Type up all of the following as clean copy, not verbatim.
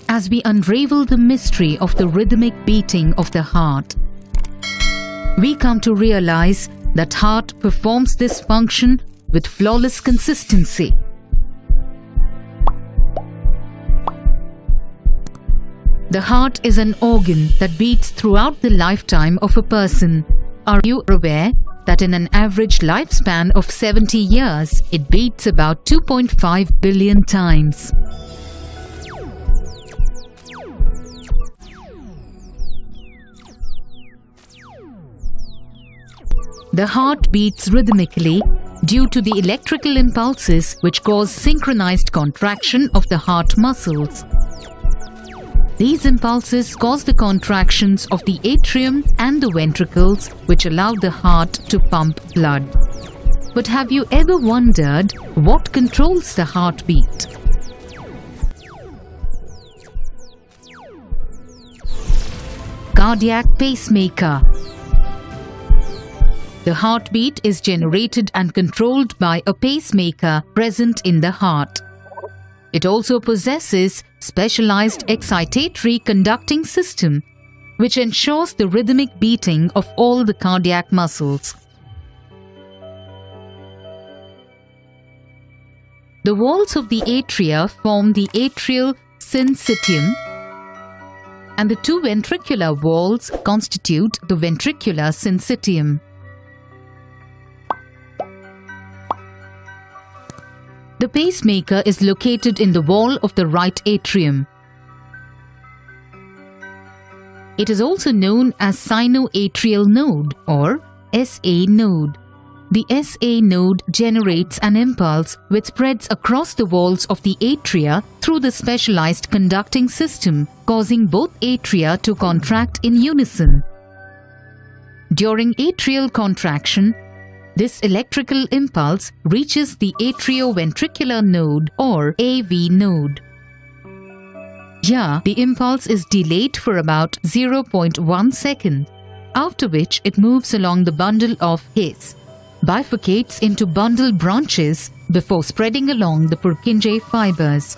as we unravel the mystery of the rhythmic beating of the heart, we come to realize that heart performs this function with flawless consistency. The heart is an organ that beats throughout the lifetime of a person. Are you aware that in an average lifespan of 70 years, it beats about 2.5 billion times? The heart beats rhythmically due to the electrical impulses which cause synchronized contraction of the heart muscles. These impulses cause the contractions of the atrium and the ventricles, which allow the heart to pump blood. But have you ever wondered what controls the heartbeat? Cardiac pacemaker. The heartbeat is generated and controlled by a pacemaker present in the heart. It also possesses specialized excitatory conducting system, which ensures the rhythmic beating of all the cardiac muscles. The walls of the atria form the atrial syncytium, and the two ventricular walls constitute the ventricular syncytium. The pacemaker is located in the wall of the right atrium. It is also known as sinoatrial node or SA node. The SA node generates an impulse which spreads across the walls of the atria through the specialized conducting system, causing both atria to contract in unison. During atrial contraction, this electrical impulse reaches the atrioventricular node or AV node. Here, the impulse is delayed for about 0.1 second, after which it moves along the bundle of His, bifurcates into bundle branches before spreading along the Purkinje fibers.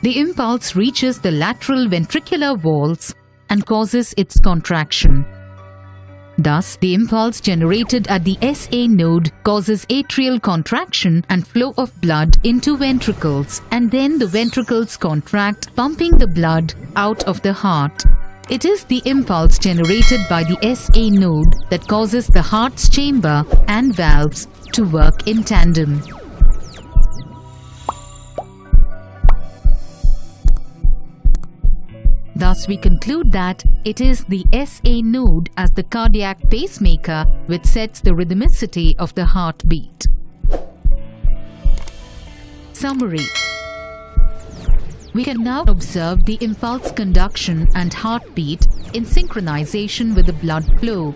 The impulse reaches the lateral ventricular walls and causes its contraction. Thus, the impulse generated at the SA node causes atrial contraction and flow of blood into ventricles, and then the ventricles contract, pumping the blood out of the heart. It is the impulse generated by the SA node that causes the heart's chamber and valves to work in tandem. Thus, we conclude that it is the SA node as the cardiac pacemaker which sets the rhythmicity of the heartbeat. Summary. We can now observe the impulse conduction and heartbeat in synchronization with the blood flow.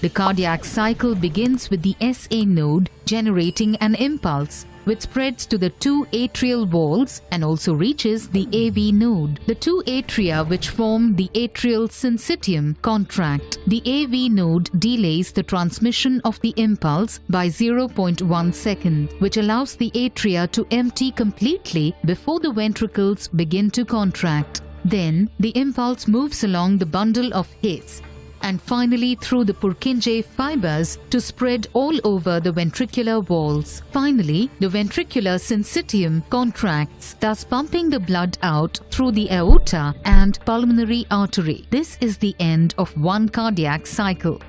The cardiac cycle begins with the SA node generating an impulse which spreads to the two atrial walls and also reaches the AV node. The two atria which form the atrial syncytium contract. The AV node delays the transmission of the impulse by 0.1 second, which allows the atria to empty completely before the ventricles begin to contract. Then, the impulse moves along the bundle of His and finally through the Purkinje fibers to spread all over the ventricular walls. Finally, the ventricular syncytium contracts, thus pumping the blood out through the aorta and pulmonary artery. This is the end of one cardiac cycle.